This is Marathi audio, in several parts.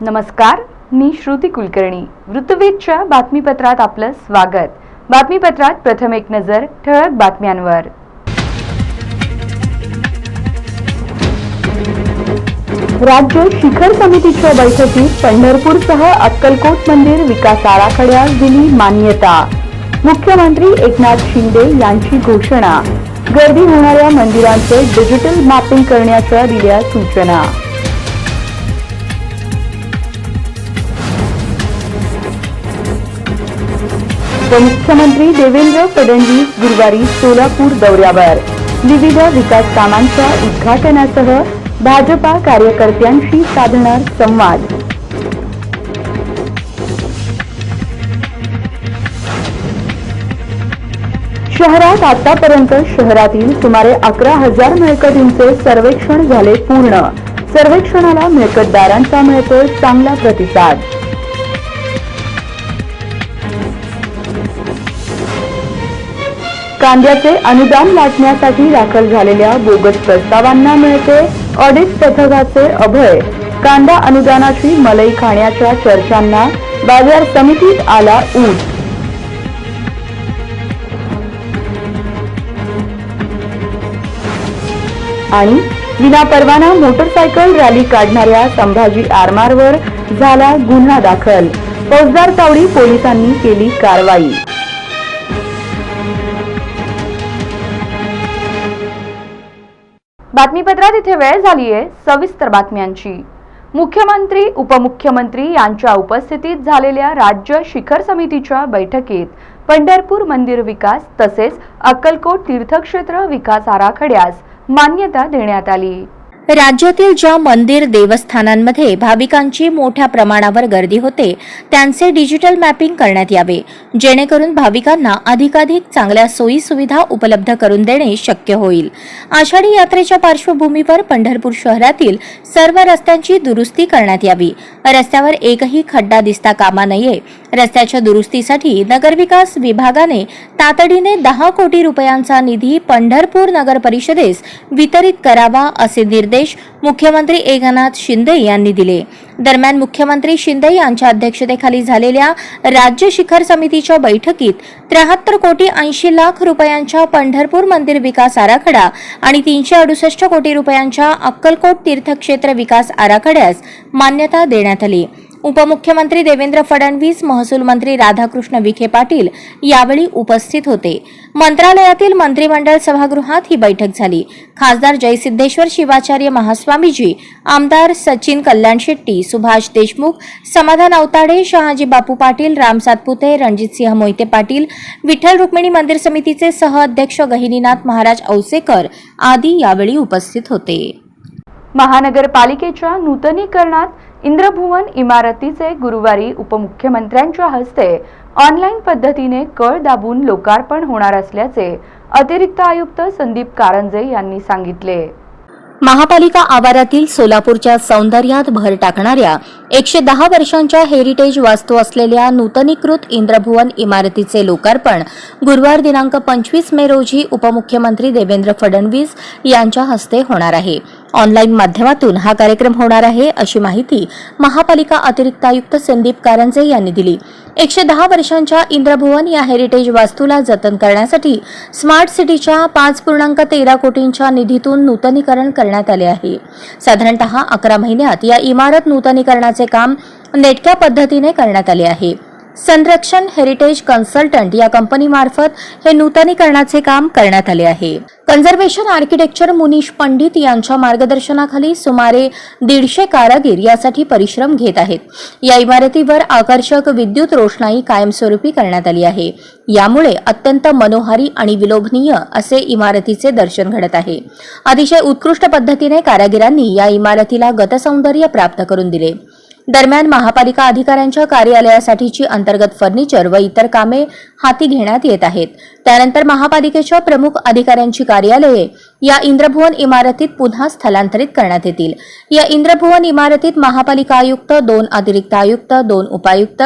नमस्कार, मी श्रुती कुलकर्णी. वृत्तवेधच्या बातमीपत्रात आपलं स्वागत. बातमीपत्रात प्रथम एक नजर ठळक बातम्यांवर. राज्य शिखर समितीच्या बैठकीत पंढरपूरसह अक्कलकोट मंदिर विकास आराखड्यास दिली मान्यता. मुख्यमंत्री एकनाथ शिंदे यांची घोषणा. गर्दी होणाऱ्या मंदिरांचे डिजिटल मॅपिंग करण्याच्या दिल्या सूचना. मुख्यमंत्री देवेंद्र फडणवीस गुरुवारी सोलापूर दौऱ्यावर. विविध विकास कामांच्या उद्घाटनासह भाजपा कार्यकर्त्यांशी साधणार संवाद. शहरात आतापर्यंत शहरातील सुमारे 11,000 मिळकतींचे सर्वेक्षण झाले पूर्ण. सर्वेक्षणाला मिळकतदारांचा मिळतोय चांगला प्रतिसाद. कांद्याचे अनुदान वाटण्यासाठी दाखल झालेल्या बोगस प्रस्तावांना मिळते ऑडिट पथकाचे अभय. कांदा अनुदानाची मलई खाण्याच्या चर्चांना बाजार समितीत आला ऊत. आणि विनापरवाना मोटरसायकल रॅली काढणाऱ्या संभाजी आरमारवर झाला गुन्हा दाखल. फौजदार चावडी पोलिसांनी केली कारवाई. बातमीपत्रात इथे वेळ झालीये सविस्तर बातम्यांची. मुख्यमंत्री उपमुख्यमंत्री यांच्या उपस्थितीत झालेल्या राज्य शिखर समितीच्या बैठकीत पंढरपूर मंदिर विकास तसेच अक्कलकोट तीर्थक्षेत्र विकास आराखड्यास मान्यता देण्यात आली. राज्यातील ज्या मंदिर देवस्थानांमध्ये भाविकांची मोठ्या प्रमाणावर गर्दी होते त्यांचे डिजिटल मॅपिंग करण्यात यावे, जेणेकरून भाविकांना अधिकाधिक चांगल्या सोयी सुविधा उपलब्ध करून देणे शक्य होईल. आषाढी यात्रेच्या पार्श्वभूमीवर पंढरपूर शहरातील सर्व रस्त्यांची दुरुस्ती करण्यात यावी. रस्त्यावर एकही खड्डा दिसता कामा नये. रस्त्याच्या दुरुस्तीसाठी नगरविकास विभागाने तातडीने 10 कोटी रुपयांचा निधी पंढरपूर नगर परिषदेस वितरित करावा असे निर्देश मुख्यमंत्री एकनाथ शिंदे यांनी दिले. दरम्यान मुख्यमंत्री शिंदे यांच्या अध्यक्षतेखाली झालेल्या राज्य शिखर समितीच्या बैठकीत 73 कोटी 80 लाख रुपयांच्या पंढरपूर मंदिर विकास आराखडा आणि 368 कोटी रुपयांच्या अक्कलकोट तीर्थक्षेत्र विकास आराखड्यास मान्यता देण्यात आली. उपमुख्यमंत्री देवेंद्र फडणवीस, महसूल मंत्री राधाकृष्ण विखे पाटील यावेळी उपस्थित होते. मंत्रालयातील मंत्रिमंडळ सभागृहात ही बैठक झाली. खासदार जयसिद्धेश्वर शिवाचार्य महास्वामीजी, आमदार सचिन कल्याण शेट्टी, सुभाष देशमुख, समाधान अवताडे, शहाजी बापू पाटील, राम सातपुते, रणजितसिंह मोहिते पाटील, विठ्ठल रुक्मिणी मंदिर समितीचे सहअध्यक्ष गहिनीनाथ महाराज औसेकर आदी यावेळी उपस्थित होते. महानगरपालिकेच्या नूतनीकरणात इंद्रभुवन इमारतीचे गुरुवारी उपमुख्यमंत्र्यांच्या हस्ते ऑनलाईन पद्धतीने कळ दाबून लोकार्पण होणार असल्याचे अतिरिक्त आयुक्त संदीप कारंजे यांनी सांगितले. महापालिका आवारातील सोलापूरच्या सौंदर्यात भर टाकणाऱ्या 110 वर्षांच्या हेरिटेज वास्तू असलेल्या नूतनीकृत इंद्रभुवन इमारतीचे लोकार्पण गुरुवार दिनांक 25 मे रोजी उपमुख्यमंत्री देवेंद्र फडणवीस यांच्या हस्ते होणार आहे. ऑनलाईन माध्यमातून हा कार्यक्रम होणार आहे अशी माहिती महापालिका अतिरिक्त आयुक्त संदीप कारंजे यांनी दिली. 110 वर्षांच्या इंद्रभुवन या हेरिटेज वास्तूला जतन करण्यासाठी स्मार्ट सिटीच्या 5.13 कोटींच्या निधीतून नूतनीकरण करण्यात आले आहे. साधारणतः 11 महिन्यात या इमारत नूतनीकरणाचे काम नेटक्या पद्धतीने करण्यात आले आहे. संरक्षण हेरिटेज कन्सल्टंट या कंपनीमार्फत हे नूतनीकरणाचे काम करण्यात आले आहे. कन्झर्वेशन आर्किटेक्चर मुनीश पंडित यांच्या मार्गदर्शनाखाली सुमारे 150 कारागीर यासाठी परिश्रम घेत आहेत. या इमारतीवर आकर्षक विद्युत रोषणाई कायमस्वरूपी करण्यात आली आहे. यामुळे अत्यंत मनोहारी आणि विलोभनीय असे इमारतीचे दर्शन घडत आहे. अतिशय उत्कृष्ट पद्धतीने कारागिरांनी या इमारतीला गतसौंदर्य प्राप्त करून दिले. दरम्यान महापालिका अधिकाऱ्यांच्या कार्यालयासाठीची अंतर्गत फर्निचर व इतर कामे हाती घेण्यात येत आहेत. त्यानंतर महापालिकेच्या प्रमुख अधिकाऱ्यांची कार्यालये या इंद्रभुवन इमारतीत पुन्हा स्थलांतरित करण्यात येतील. या इंद्रभुवन इमारतीत महापालिका आयुक्त, 2 अतिरिक्त आयुक्त, 2 उपायुक्त,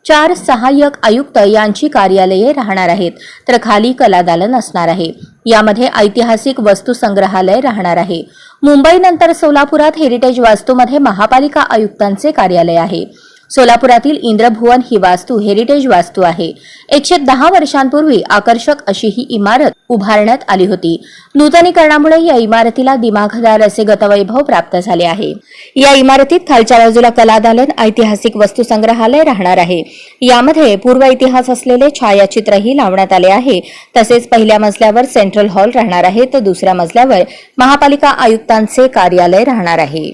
4 सहाय्यक आयुक्त यांची कार्यालये राहणार आहेत, तर खाली कलादालन असणार आहे. यामध्ये ऐतिहासिक वस्तू संग्रहालय राहणार आहे. मुंबईनंतर सोलापुरात हेरिटेज वास्तूमध्ये महापालिका आयुक्तांचे कार्यालय आहे. सोलापुरातील इंद्रभुवन ही वास्तू हेरिटेज वास्तू आहे. 110 वर्षांपूर्वी आकर्षक अशी ही इमारत उभारण्यात आली होती. नूतनीकरणामुळे या इमारतीला दिमाखदार असे गतवैभव प्राप्त झाले आहे. या इमारतीत खालच्या बाजूला कलादालन, ऐतिहासिक वस्तू संग्रहालय राहणार आहे. यामध्ये पूर्व इतिहास असलेले छायाचित्रही लावण्यात आले आहे. तसेच पहिल्या मजल्यावर सेंट्रल हॉल राहणार आहे, तर दुसऱ्या मजल्यावर महापालिका आयुक्तांचे कार्यालय राहणार आहे.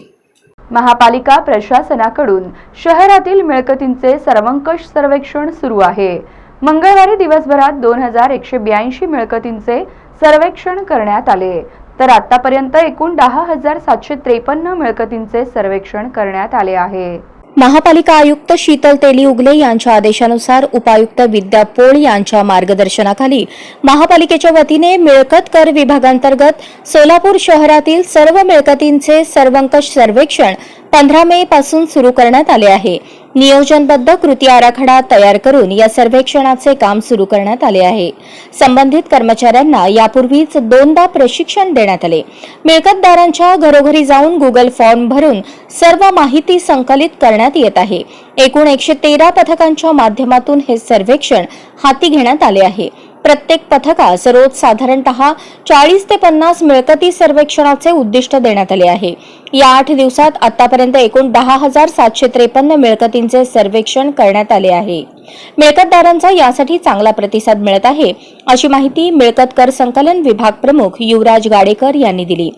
महापालिका प्रशासनाकडून शहरातील मिळकतींचे सर्वंकष सर्वेक्षण सुरू आहे. मंगळवारी दिवसभरात 2182 मिळकतींचे सर्वेक्षण करण्यात आले, तर आतापर्यंत एकूण 10,753 मिळकतींचे सर्वेक्षण करण्यात आले आहे. महापालिका आयुक्त शीतल तेली उगले यांच्या आदेशानुसार उपायुक्त विद्या पोळ यांच्या मार्गदर्शनाखाली महापालिकेच्या वतीने मिळकत कर विभागांतर्गत सोलापूर शहरातील सर्व मिळकतींचे सर्वंकष सर्वेक्षण 15 मे पासून सुरू करण्यात आले आहे. नियोजनबद्ध कृती आराखडा तयार करून या सर्वेक्षणाचे काम सुरू करण्यात आले आहे. संबंधित कर्मचाऱ्यांना यापूर्वीच 2दा प्रशिक्षण देण्यात आले. मिळकतदारांच्या घरोघरी जाऊन गुगल फॉर्म भरून सर्व माहिती संकलित करण्यात येत आहे. एकूण 113 पथकांच्या माध्यमातून हे सर्वेक्षण हाती घेण्यात आले आहे. प्रत्येक पथकास रोज साधारणतः 40 ते 50 मिळकती सर्वेक्षणाचे उद्दिष्ट देण्यात आले आहे. या 8 दिवसात आतापर्यंत एकूण 10,753 मिळकतींचे सर्वेक्षण करण्यात आले आहे. मिळकतदारांचा यासाठी चांगला प्रतिसाद मिळत आहे, अशी माहिती मिळकत कर संकलन विभाग प्रमुख युवराज गाडेकर यांनी दिली.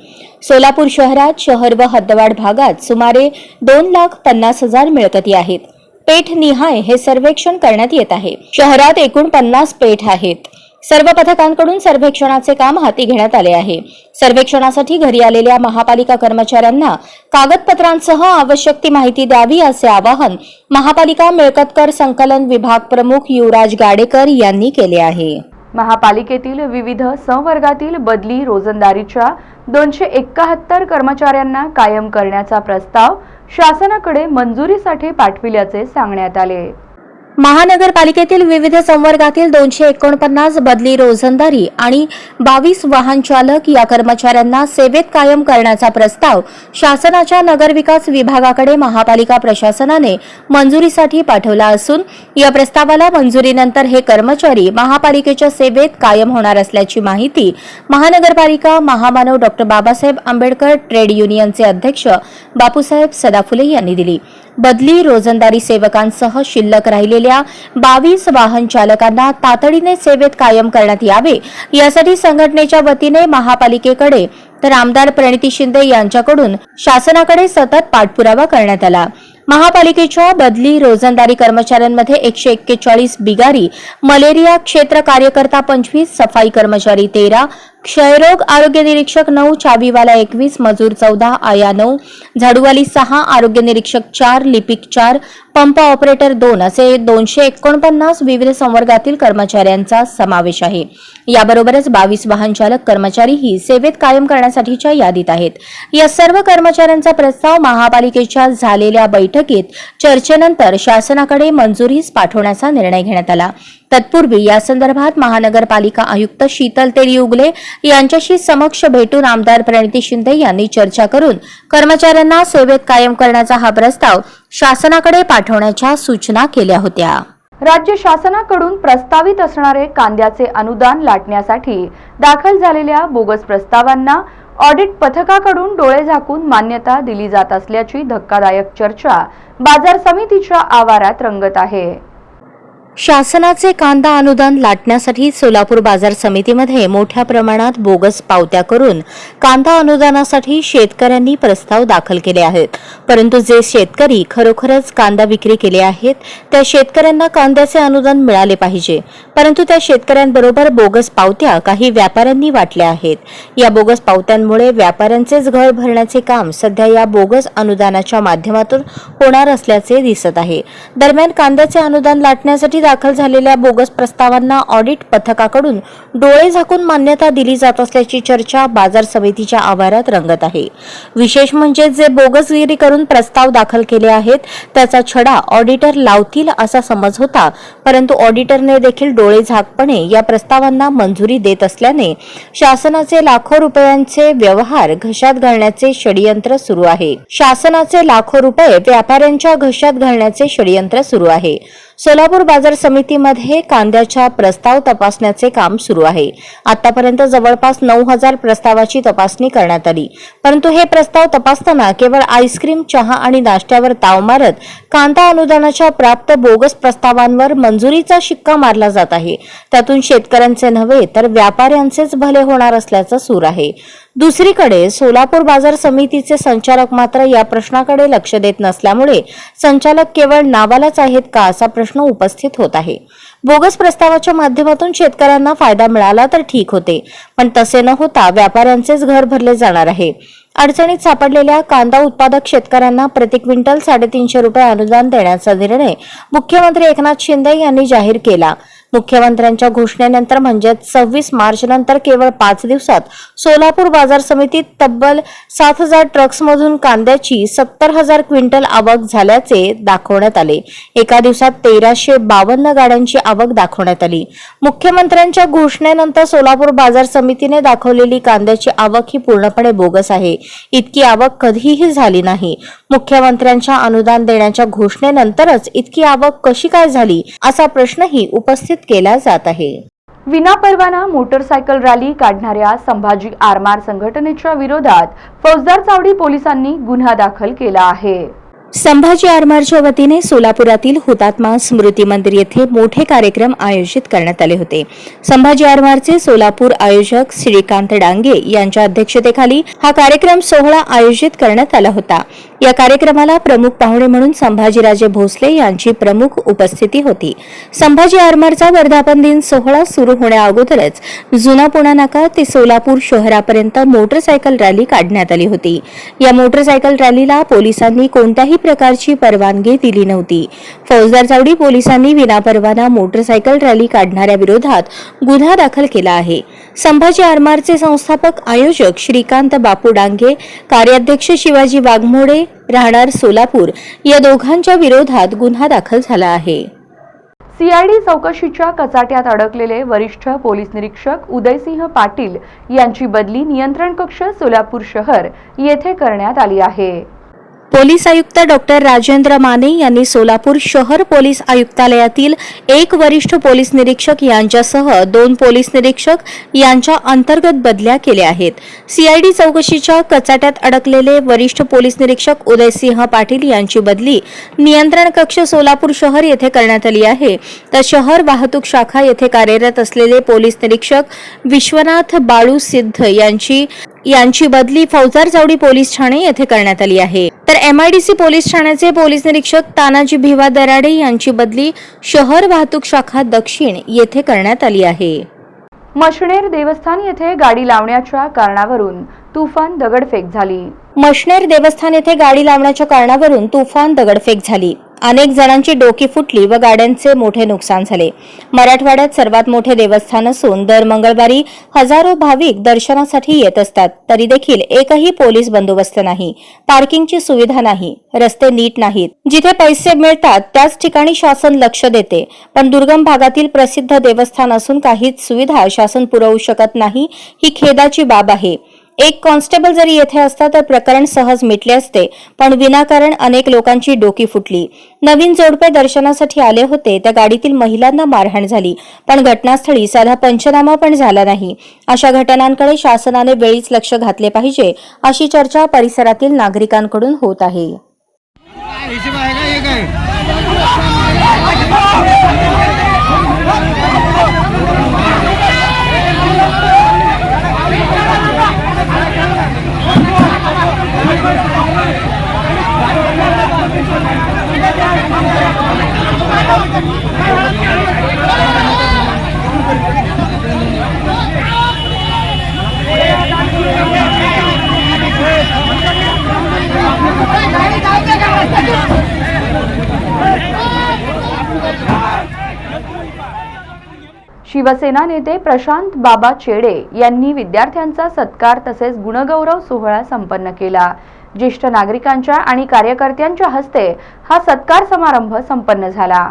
सोलापूर शहरात शहर व हद्दवाढ भागात सुमारे 2,50,000 मिळकती आहेत. पेठ निहाय हे सर्वेक्षण करण्यात येत आहे. शहरात एकूण 50 पेठ आहेत. सर्व पथकांकडून सर्वेक्षणाचे काम हाती घेण्यात आले आहे. सर्वेक्षणासाठी घरी आलेल्या महापालिका कर्मचाऱ्यांना कागदपत्रांसह आवश्यक ती माहिती द्यावी, असे आवाहन महापालिका मिळकत कर संकलन विभाग प्रमुख युवराज गाडेकर यांनी केले आहे. महापालिकेतील विविध संवर्गातील बदली रोजंदारीच्या 271 कर्मचाऱ्यांना कायम करण्याचा प्रस्ताव शासनाकडे मंजुरीसाठी पाठविल्याचे सांगण्यात आले. महानगरपालिकेतील विविध संवर्गातील 249 बदली रोजंदारी आणि 22 वाहन चालक या कर्मचाऱ्यांना सेवेत कायम करण्याचा प्रस्ताव शासनाच्या नगरविकास विभागाकडे महापालिका प्रशासनाने मंजुरीसाठी पाठवला असून या प्रस्तावाला मंजुरीनंतर हे कर्मचारी महापालिकेच्या सेवेत कायम होणार असल्याची माहिती महानगरपालिका महामानव डॉ. बाबासाहेब आंबेडकर ट्रेड युनियनचे अध्यक्ष बापूसाहेब सदाफुले यांनी दिली. बदली रोजंदारी सेवकांसह शिल्लक राहिलेल्या 22 वाहन चालकांना तातडीने सेवेत कायम करण्यात यावे, यासाठी संघटनेच्या वतीने महापालिकेकडे तर आमदार प्रणिती शिंदे यांच्याकडून शासनाकडे सतत पाठपुरावा करण्यात आला. महापालिकेच्या बदली रोजंदारी कर्मचाऱ्यांमध्ये 141 बिगारी, मलेरिया क्षेत्र कार्यकर्ता 25, सफाई कर्मचारी 13, क्षयरोग आरोग्य निरीक्षक 9, चावीवाला 21, मजूर 14, आया 9, झाडूवाली 6, आरोग्य निरीक्षक 4, लिपिक 4, पंप ऑपरेटर 2 असे 249 विविध संवर्गातील कर्मचाऱ्यांचा समावेश आहे. याबरोबरच 22 वाहन चालक कर्मचारीही सेवेत कायम करण्यासाठीच्या यादीत आहेत. या सर्व कर्मचाऱ्यांचा प्रस्ताव महापालिकेच्या झालेल्या बैठकीत चर्चेनंतर शासनाकडे मंजुरीस पाठवण्याचा निर्णय घेण्यात आला. तत्पूर्वी या संदर्भात महानगरपालिका आयुक्त शीतल तेली उगले यांच्याशी समक्ष भेटून आमदार प्रणिती शिंदे यांनी चर्चा करून कर्मचाऱ्यांना सेवेत कायम करण्याचा हा प्रस्ताव शासनाकडे पाठवण्याच्या सूचना केल्या होत्या. राज्य शासनाकडून प्रस्तावित असणारे कांद्याचे अनुदान लाटण्यासाठी दाखल झालेल्या बोगस प्रस्तावांना ऑडिट पथकाकडून डोळे झाकून मान्यता दिली जात असल्याची धक्कादायक चर्चा बाजार समितीच्या आवारात रंगत आहे. शासनाचे कांदा अनुदान लाटण्यासाठी सोलापूर बाजार समितीमध्ये मोठ्या प्रमाणात बोगस पावत्या करून कांदा अनुदानासाठी शेतकऱ्यांनी प्रस्ताव दाखल केले आहेत. परंतु जे शेतकरी खरोखरच कांदा विक्री केले आहेत त्या शेतकऱ्यांना कांद्याचे अनुदान मिळाले पाहिजे, परंतु त्या शेतकऱ्यांबरोबर बोगस पावत्या काही व्यापाऱ्यांनी वाटल्या आहेत. या बोगस पावत्यांमुळे व्यापाऱ्यांचेच घर भरण्याचे काम सध्या या बोगस अनुदानाच्या माध्यमातून होणार असल्याचे दिसत आहे. दरम्यान कांद्याचे अनुदान लाटण्यासाठी दाखल झालेल्या बोगस प्रस्तावांना ऑडिट पथकाकडून डोळे झाकून मान्यता दिली जात असल्याची चर्चा बाजार समितीच्या आवारात रंगत आहे। विशेष म्हणजे जे बोगसगिरी करून प्रस्ताव दाखल केले आहेत त्याचा छडा ऑडिटर लावतील असा समज होता, परंतु ऑडिटरने देखील डोळे झाकपणे या प्रस्तावांना मंजुरी देत असल्याने शासनाचे लाखो रुपयांचे व्यवहार घशात घालण्याचे षडयंत्र सुरू आहे। शासनाचे लाखो रुपये व्यापाऱ्यांच्या घशात घालण्याचे षडयंत्र सुरू आहे। सोलापूर बाजार समितीमध्ये कांद्याच्या प्रस्ताव तपासण्याचे काम सुरू आहे। आतापर्यंत जवळपास 9000 प्रस्तावाची तपासणी करण्यात आली, परंतु हे प्रस्ताव तपासताना केवळ आईस्क्रीम, चहा आणि नाश्त्यावर ताव मारत कांदा अनुदानाच्या प्राप्त बोगस प्रस्तावांवर मंजुरीचा शिक्का मारला जात आहे। त्यातून शेतकऱ्यांचे नव्हे तर व्यापाऱ्यांचेच भले होणार असल्याचा सूर आहे। दुसरीकडे सोलापूर बाजार समितीचे संचालक मात्र या प्रश्नाकडे लक्ष देत नसल्यामुळे संचालक केवळ नावालाच आहेत का असा प्रश्न उपस्थित होत आहे। बोगस प्रस्तावाच्या माध्यमातून शेतकऱ्यांना फायदा मिळाला तर ठीक होते, पण तसे न होता व्यापाऱ्यांचेच घर भरले जाणार आहे। अडचणीत सापडलेल्या कांदा उत्पादक शेतकऱ्यांना प्रति क्विंटल 350 रुपये अनुदान देण्याचा निर्णय मुख्यमंत्री एकनाथ शिंदे यांनी जाहीर केला। मुख्यमंत्र्यांच्या घोषणेनंतर म्हणजे 26 मार्च नंतर केवळ 5 दिवसात सोलापूर बाजार समितीत तब्बल 7000 ट्रक्समधून कांद्याची 70,000 क्विंटल आवक झाल्याचे दाखवण्यात आले। एका दिवसात 1352 गाड्यांची आवक दाखवण्यात आली। मुख्यमंत्र्यांच्या घोषणेनंतर सोलापूर बाजार समितीने दाखवलेली कांद्याची आवक ही पूर्णपणे बोगस आहे। इतकी आवक कधीही झाली नाही। मुख्यमंत्र्यांच्या अनुदान देण्याच्या घोषणेनंतरच इतकी आवक कशी काय झाली असा प्रश्नही उपस्थित केला जात आहे। विनापरवाना मोटरसायकल रॅली काढणाऱ्या संभाजी आरमार संघटनेच्या विरोधात फौजदार चावडी पोलिसांनी गुन्हा दाखल केला आहे। संभाजी आरमारच्या वतीने सोलापुरातील हुतात्मा स्मृती मंदिर येथे मोठे कार्यक्रम आयोजित करण्यात आले होते। संभाजी आरमारचे सोलापूर आयोजक श्रीकांत डांगे यांच्या अध्यक्षतेखाली हा कार्यक्रम सोहळा आयोजित करण्यात आला होता। या कार्यक्रमाला प्रमुख पाहुणे म्हणून संभाजीराजे भोसले यांची प्रमुख उपस्थिती होती। संभाजी आरमारचा वर्धापन दिन सोहळा सुरू होण्या अगोदरच जुना पुणा नाका ते सोलापूर शहरापर्यंत मोटरसायकल रॅली काढण्यात आली होती। या मोटरसायकल रॅलीला पोलिसांनी कोणत्याही प्रकारची परवानगी दिली नव्हती। फौजदार चावडी पोलिसांनी विनापरवाना मोटरसायकल रॅली काढणाऱ्या विरोधात गुन्हा दाखल केला आहे। संभाजी आरमारचे संस्थापक आयोजक श्रीकांत बापू डांगे, कार्याध्यक्ष शिवाजी वाघमोडे राहणार सोलापूर या दोघांच्या विरोधात गुन्हा दाखल झाला आहे। सीआयडी चौकशीच्या कचाट्यात अडकलेले वरिष्ठ पोलीस निरीक्षक उदयसिंह पाटील यांची बदली नियंत्रण कक्ष सोलापूर शहर येथे करण्यात आली आहे। पोलीस आयुक्त डॉक्टर राजेंद्र माने यांनी सोलापूर शहर पोलीस आयुक्तालयातील एक वरिष्ठ पोलीस निरीक्षक यांच्यासह 2 पोलीस निरीक्षक यांच्या अंतर्गत बदल्या केल्या आहेत। सीआयडी चौकशीच्या कचाट्यात अडकलेले वरिष्ठ पोलीस निरीक्षक उदयसिंह पाटील यांची बदली नियंत्रण कक्ष सोलापूर शहर येथे करण्यात आली आहे, तर शहर वाहतूक शाखा येथे कार्यरत असलेले पोलीस निरीक्षक विश्वनाथ बाळू सिद्ध यांची बदली फौजदार चावडी पोलीस ठाणे येथे करण्यात आली आहे। तर एमआयडीसी पोलीस ठाण्याचे पोलीस निरीक्षक तानाजी भिवा दराडे यांची बदली शहर वाहतूक शाखा दक्षिण येथे करण्यात आली आहे। मशनेर देवस्थान येथे गाडी लावण्याच्या कारणावरून तुफान दगडफेक झाली। मशनेर देवस्थान येथे गाडी लावण्याच्या कारणावरून तुफान दगडफेक झाली। अनेक जणांची डोकी फुटली व गाड्यांचे मोठे नुकसान झाले। मराठवाड्यात सर्वात मोठे देवस्थान असून दर मंगळवारी हजारो भाविक दर्शनासाठी येत असतात, तरी देखील एकही पोलीस बंदोबस्त नाही, पार्किंगची सुविधा नाही, रस्ते नीट नाहीत। जिथे पैसे मिळतात त्याच ठिकाणी शासन लक्ष देते, पण दुर्गम भागातील प्रसिद्ध देवस्थान असून काहीच सुविधा शासन पुरवू शकत नाही, ही खेदाची बाब आहे। एक कॉन्स्टेबल जरी येथे असता तर प्रकरण सहज मिटले असते, पण विनाकारण अनेक लोकांची डोकी फुटली। नवीन जोडपे दर्शनासाठी आले होते, त्या गाडीतील महिलांना मारहाण झाली, पण घटनास्थळी साधा पंचनामा पण झाला नाही। अशा घटनांकडे शासनाने वेळीच लक्ष घातले पाहिजे, अशी चर्चा परिसरातील नागरिकांकडून होत आहे। शिवसेना नेते प्रशांत बाबा चेडे यांनी विद्यार्थ्यांचा सत्कार तसेच गुणगौरव सोहळा संपन्न केला। ज्येष्ठ नागरिकांच्या आणि कार्यकर्त्यांच्या हस्ते हा सत्कार समारंभ संपन्न झाला।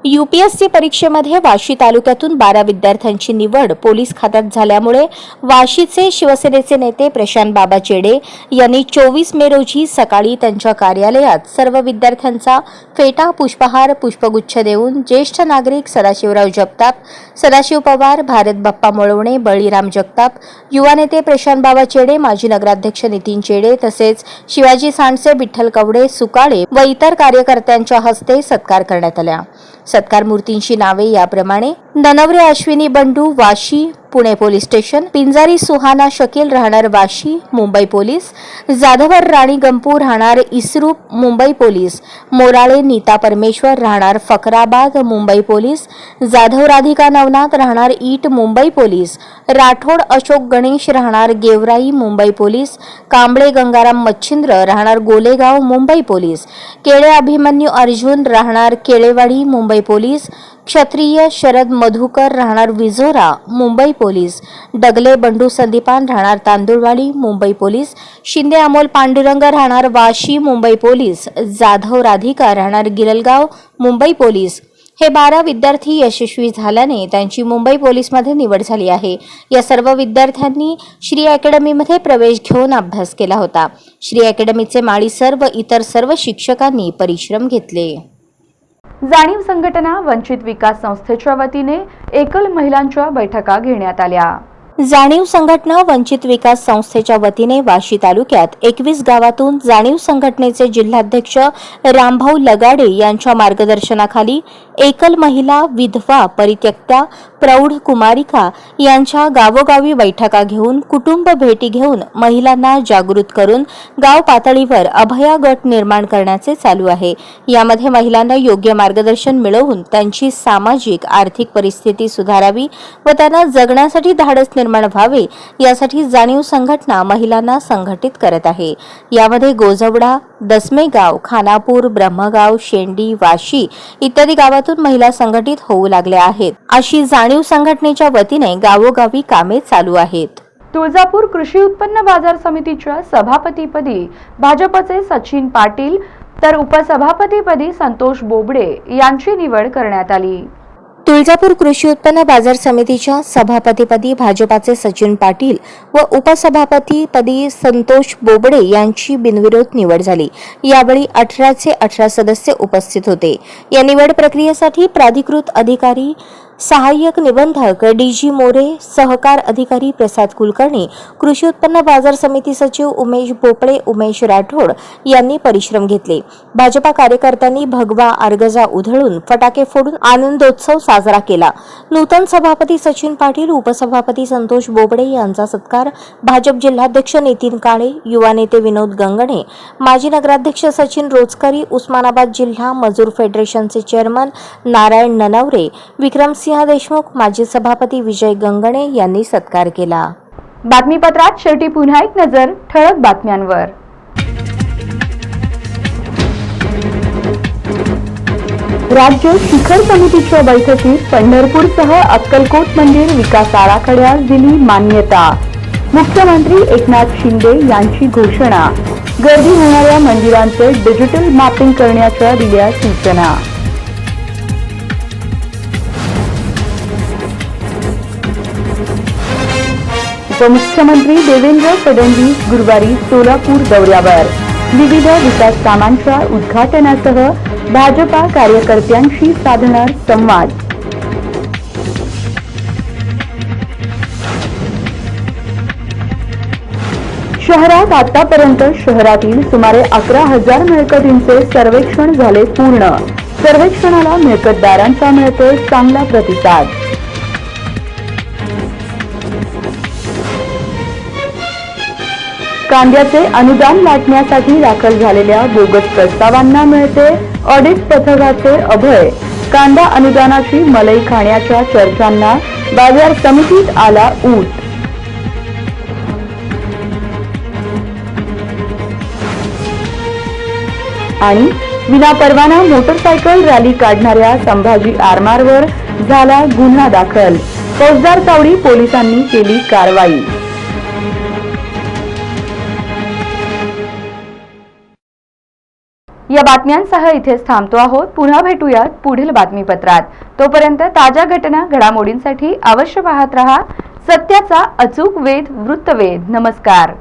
यूपीएससी परीक्षेमध्ये वाशी तालुक्यातून 12 विद्यार्थ्यांची निवड पोलीस खात्यात झाल्यामुळे वाशीचे शिवसेनेचे नेते प्रशांत बाबा चेडे यांनी 24 मे रोजी सकाळी त्यांच्या कार्यालयात सर्व विद्यार्थ्यांचा फेटा पुष्पहार पुष्पगुच्छ देऊन ज्येष्ठ नागरिक सदाशिवराव जगताप, सदाशिव पवार, भारत बाप्पा मोळवणे, बळीराम जगताप, युवा नेते प्रशांत बाबा चेडे, माजी नगराध्यक्ष नितीन चेडे तसेच शिवाजी सांडसे, विठ्ठल कवडे, सुकाळे व इतर कार्यकर्त्यांच्या हस्ते सत्कार करण्यात आला। सत्कार मूर्तींची नावे याप्रमाणे: ननवरे अश्विनी बंडू, वाशी पुणे पोलीस स्टेशन; पिंजारी सुहाना शकील, राहणार वाशी मुंबई पोलीस; जाधवर राणी गंपू, राहणार इसरूप मुंबई पोलीस; मोराळे नीता परमेश्वर, राहणार फकराबाद मुंबई पोलीस; जाधव राधिका नवनाथ, राहणार ईट मुंबई पोलीस; राठोड अशोक गणेश, राहणार गेवराई मुंबई पोलीस; कांबळे गंगाराम मच्छिंद्र, राहणार गोलेगाव मुंबई पोलीस; केळे अभिमन्यू अर्जुन, राहणार केळेवाडी मुंबई पोलीस; क्षत्रिय शरद मधुकर, राहणार विजोरा मुंबई पोलीस; डगले बंडू संदीपान, राहणार तांदुळवाडी मुंबई पोलीस; शिंदे अमोल पांडुरंग, राहणार वाशी मुंबई पोलीस; जाधव राधिका, राहणार गिरलगाव मुंबई पोलीस। हे 12 विद्यार्थी यशस्वी झाल्याने त्यांची मुंबई पोलीसमध्ये निवड झाली आहे। या सर्व विद्यार्थ्यांनी श्री अकॅडमीमध्ये प्रवेश घेऊन अभ्यास केला होता। श्री अकॅडमीचे माळी सर व इतर सर्व शिक्षकांनी परिश्रम घेतले। जाणीव संघटना वंचित विकास संस्थेच्या वतीने एकल महिलांच्या बैठका घेण्यात आल्या। जाणीव संघटना वंचित विकास संस्थेच्या वतीने वाशी तालुक्यात 21 गावातून जाणीव संघटनेचे जिल्हाध्यक्ष रामभाऊ लगाडे यांच्या मार्गदर्शनाखाली एकल महिला, विधवा, परित्यक्त्या, प्रौढ कुमारिका यांच्या गावोगावी बैठका घेऊन कुटुंब भेटी घेऊन महिलांना जागृत करून गाव पातळीवर अभया गट निर्माण करण्याचे चालू आहे। यामध्ये महिलांना योग्य मार्गदर्शन मिळवून त्यांची सामाजिक आर्थिक परिस्थिती सुधारावी व त्यांना जगण्यासाठी धाडस निर्माण व्हावे यासाठी जाणीव संघटना महिलांना संघटित करत आहे। यामध्ये गोजवडा, दसमेगाव, खानापूर, ब्रह्मगाव, शेंडी, वाशी इत्यादी गावातून महिला संघटित होऊ लागल्या आहेत। अशी जाणीव संघटनेच्या वतीने गावोगावी कामे चालू आहेत। तुळजापूर कृषी उत्पन्न बाजार समितीच्या सभापतीपदी भाजपचे सचिन पाटील तर उपसभापतीपदी संतोष बोबडे यांची निवड करण्यात आली। तुळजापूर कृषी उत्पन्न बाजार समितीच्या सभापतीपदी भाजपाचे सचिन पाटील व उपसभापतीपदी संतोष बोबडे यांची बिनविरोध निवड झाली। यावेळी 18चे 18 सदस्य उपस्थित होते। या निवड प्रक्रियेसाठी प्राधिकृत अधिकारी, सहाय्यक निबंधक डीजी मोरे, सहकार अधिकारी प्रसाद कुलकर्णी, कृषी उत्पन्न बाजार समिती सचिव उमेश भोपळे, उमेश राठोड यांनी परिश्रम घेतले। भाजपा कार्यकर्त्यांनी भगवा आर्गजा उधळून फटाके फोडून आनंदोत्सव साजरा केला। नूतन सभापती सचिन पाटील, उपसभापती संतोष बोबडे यांचा सत्कार भाजप जिल्हाध्यक्ष नितीन काळे, युवा नेते विनोद गंगणे, माजी नगराध्यक्ष सचिन रोचकरी, उस्मानाबाद जिल्हा मजूर फेडरेशनचे चेअरमन नारायण ननवरे, विक्रम देशमुख, माजी सभापती विजय गंगणे यांनी सत्कार केला। बातमीपत्रात शेवटी पुन्हा एक नजर ठळक बातम्यांवर। राज्य शिखर समितीच्या बैठकीत पंढरपूरसह अक्कलकोट मंदिर विकास आराखड्यास दिली मान्यता। मुख्यमंत्री एकनाथ शिंदे यांची घोषणा। गर्दी होणाऱ्या मंदिरांचे डिजिटल मॅपिंग करण्याच्या दिल्या सूचना। उपमुख्यमंत्री देवेंद्र फडणवीस गुरुवारी सोलापूर दौऱ्यावर। विविध विकास कामांच्या उद्घाटनासह भाजपा कार्यकर्त्यांशी साधणार संवाद। शहरात आतापर्यंत शहरातील सुमारे 11,000 मिळकतींचे सर्वेक्षण झाले पूर्ण। सर्वेक्षणाला मिळकतदारांचा मिळतोय चांगला प्रतिसाद। कांद्याचे अनुदान वाटण्यासाठी दाखल झालेल्या बोगस प्रस्तावांना मिळते ऑडिट पथकाचे अभय। कांदा अनुदानाची मलई खाण्याच्या चर्चांना बाजार समितीत आला ऊत। आणि विनापरवाना मोटरसायकल रॅली काढणाऱ्या संभाजी आरमारवर झाला गुन्हा दाखल. फौजदार चावडी पोलिसांनी केली कारवाई. या बातम्यांसह इथेच थांबतो आहोत. पुन्हा भेटूयात पुढील बातमीपत्रात. तोपर्यंत ताज्या घटना घडामोडींसाठी अवश्य पाहत रहा सत्याचा अचूक वेध वृत्तवेध. नमस्कार.